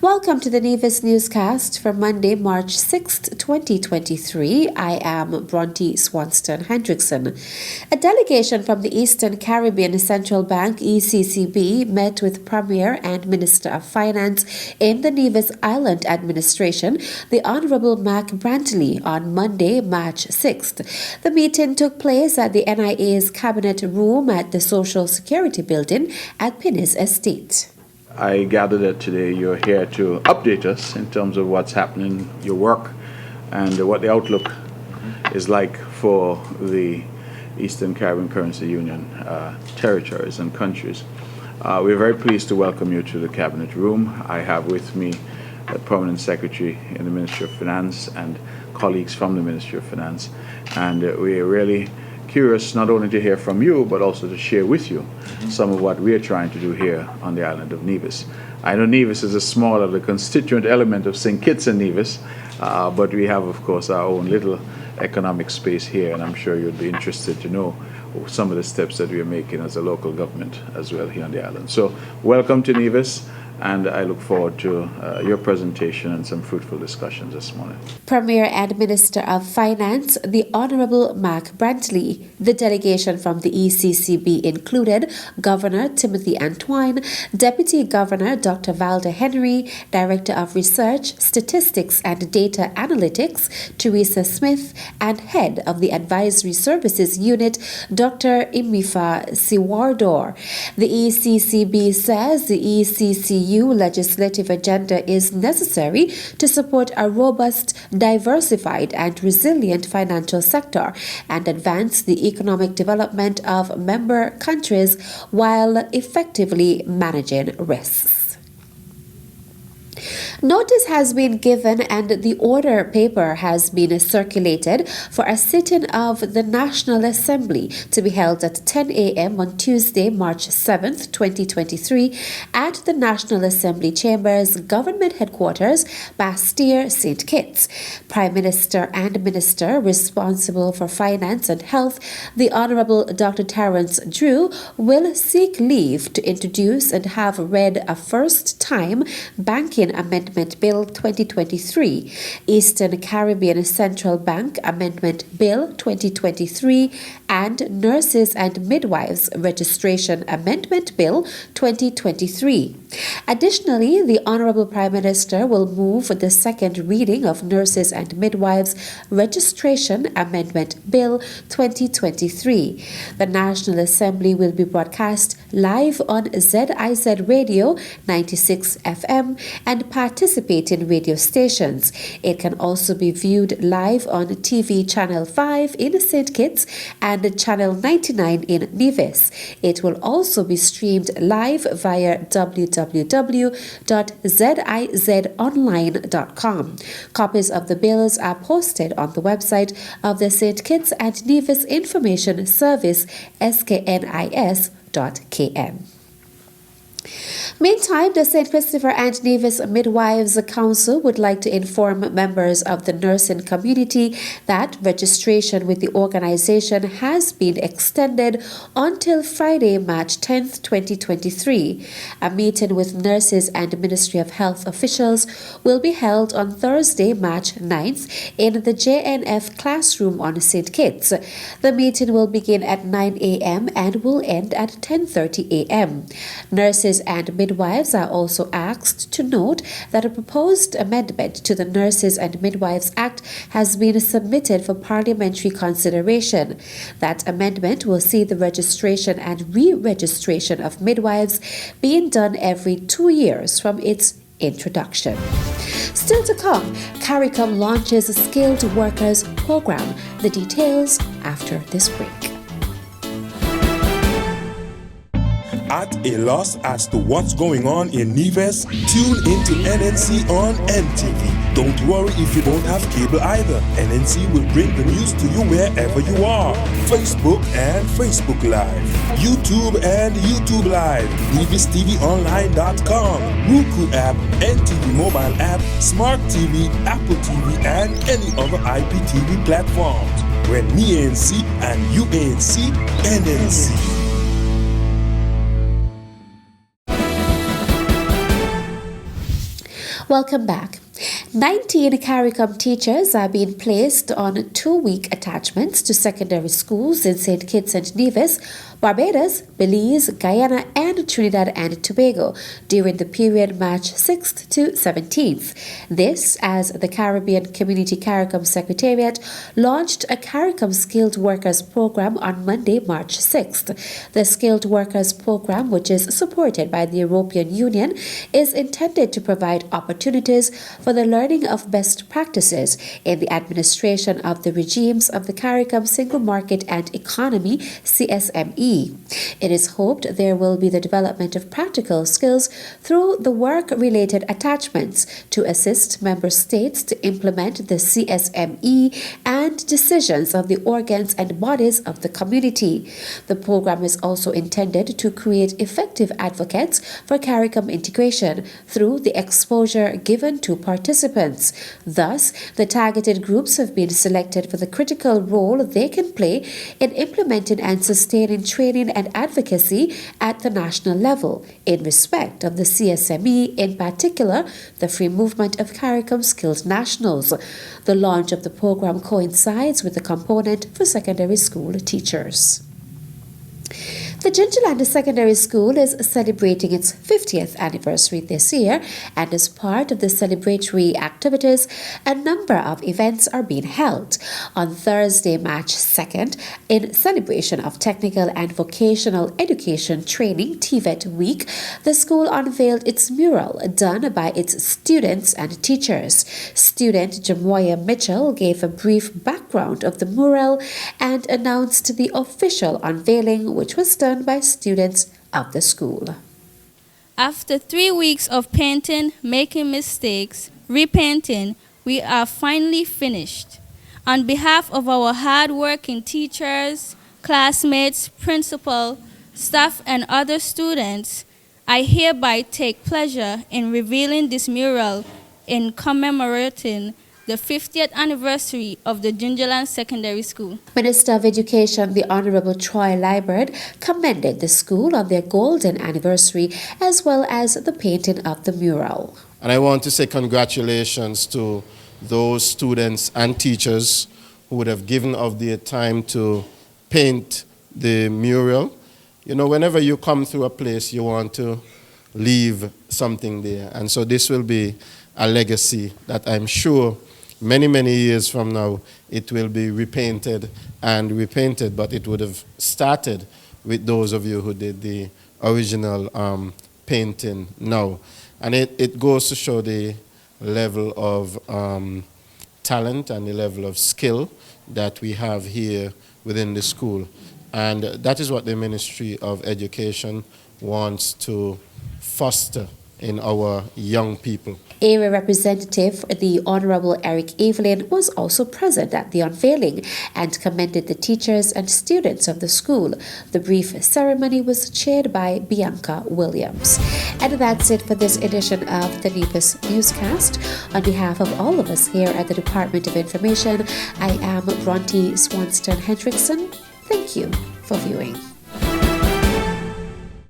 Welcome to the Nevis newscast for Monday, March 6th, 2023. I am Bronte Swanston Hendrickson. A delegation from the Eastern Caribbean Central Bank, ECCB, met with Premier and Minister of Finance in the Nevis Island Administration, the Honourable Mac Brantley, on Monday, March 6th. The meeting took place at the NIA's Cabinet Room at the Social Security Building at Pinnis Estate. I gather that today you're here to update us in terms of what's happening, your work, and what the outlook is like for the Eastern Caribbean Currency Union territories and countries. We're very pleased to welcome you to the Cabinet Room. I have with me the Permanent Secretary in the Ministry of Finance and colleagues from the Ministry of Finance, and we're really curious not only to hear from you, but also to share with you some of what we're trying to do here on the island of Nevis. I know Nevis is a small of the constituent element of St. Kitts and Nevis, but we have, of course, our own little economic space here, and I'm sure you'd be interested to know some of the steps that we're making as a local government as well here on the island. So welcome to Nevis, and I look forward to your presentation and some fruitful discussions this morning. Premier and Minister of Finance, the Honourable Mac Brantley. The delegation from the ECCB included Governor Timothy Antwine, Deputy Governor Dr. Valda Henry, Director of Research, Statistics and Data Analytics, Teresa Smith, and Head of the Advisory Services Unit, Dr. Imifa Siwardor. The ECCB says the ECCU legislative agenda is necessary to support a robust, diversified and resilient financial sector and advance the economic development of member countries while effectively managing risks. Notice has been given and the order paper has been circulated for a sitting of the National Assembly to be held at 10 a.m. on Tuesday, March 7th, 2023 at the National Assembly Chambers, Government Headquarters, Bastille, St. Kitts. Prime Minister and Minister responsible for Finance and Health, the Honourable Dr. Terence Drew, will seek leave to introduce and have read a first-time banking Amendment Bill 2023, Eastern Caribbean Central Bank Amendment Bill 2023, and Nurses and Midwives Registration Amendment Bill 2023. Additionally, the Honourable Prime Minister will move the second reading of Nurses and Midwives Registration Amendment Bill 2023. The National Assembly will be broadcast live on ZIZ Radio 96 FM and participating radio stations. It can also be viewed live on TV Channel 5 in St. Kitts and Channel 99 in Nevis. It will also be streamed live via www.zizonline.com. Copies of the bills are posted on the website of the St. Kitts and Nevis Information Service, sknis.kn. Meantime, the St. Christopher and Nevis Midwives Council would like to inform members of the nursing community that registration with the organization has been extended until Friday, March 10th, 2023. A meeting with nurses and Ministry of Health officials will be held on Thursday, March 9th in the JNF classroom on St. Kitts. The meeting will begin at 9 a.m. and will end at 10:30 a.m. Nurses and midwives are also asked to note that a proposed amendment to the Nurses and Midwives Act has been submitted for parliamentary consideration. That amendment will see the registration and re-registration of midwives being done every 2 years from its introduction. Still to come, CARICOM launches a skilled workers program. The details after this break. At a loss as to what's going on in Nevis? Tune into NNC on NTV. Don't worry if you don't have cable either. NNC will bring the news to you wherever you are. Facebook and Facebook Live. YouTube and YouTube Live. NevisTVOnline.com. Roku app, NTV mobile app, Smart TV, Apple TV, and any other IPTV platforms. When me ANC and you ANC, NNC. Welcome back. 19 CARICOM teachers are being placed on 2-week attachments to secondary schools in St. Kitts and Nevis, Barbados, Belize, Guyana, and Trinidad and Tobago during the period March 6th to 17th. This as the Caribbean Community CARICOM Secretariat launched a CARICOM Skilled Workers Program on Monday, March 6th. The Skilled Workers Program, which is supported by the European Union, is intended to provide opportunities for the learning of best practices in the administration of the regimes of the CARICOM Single Market and Economy (CSME). It is hoped there will be the development of practical skills through the work-related attachments to assist member states to implement the CSME and decisions of the organs and bodies of the community. The program is also intended to create effective advocates for CARICOM integration through the exposure given to participants. Thus, the targeted groups have been selected for the critical role they can play in implementing and sustaining training and advocacy at the national level in respect of the CSME, in particular, the free movement of CARICOM skilled nationals. The launch of the program coincides with the component for secondary school teachers. The Gingerland Secondary School is celebrating its 50th anniversary this year, and as part of the celebratory activities, a number of events are being held. On Thursday, March 2nd, in celebration of Technical and Vocational Education Training (TVET) Week, the school unveiled its mural done by its students and teachers. Student Jamoya Mitchell gave a brief background of the mural and announced the official unveiling, which was done by students of the school. After 3 weeks of painting, making mistakes, repainting, we are finally finished. On behalf of our hard-working teachers, classmates, principal, staff, and other students, I hereby take pleasure in revealing this mural in commemorating the 50th anniversary of the Gingerland Secondary School. Minister of Education, the Honorable Troy Liburd, commended the school on their golden anniversary as well as the painting of the mural. And I want to say congratulations to those students and teachers who would have given of their time to paint the mural. You know, whenever you come through a place, you want to leave something there. And so this will be a legacy that I'm sure many, many years from now, it will be repainted and repainted, but it would have started with those of you who did the original painting now. And it goes to show the level of talent and the level of skill that we have here within the school. And that is what the Ministry of Education wants to foster in our young people. Area Representative, the Honorable Eric Evelyn, was also present at the unveiling and commended the teachers and students of the school. The brief ceremony was chaired by Bianca Williams. And that's it for this edition of the Nevis Newscast. On behalf of all of us here at the Department of Information, I am Bronte Swanston Hendrickson. Thank you for viewing.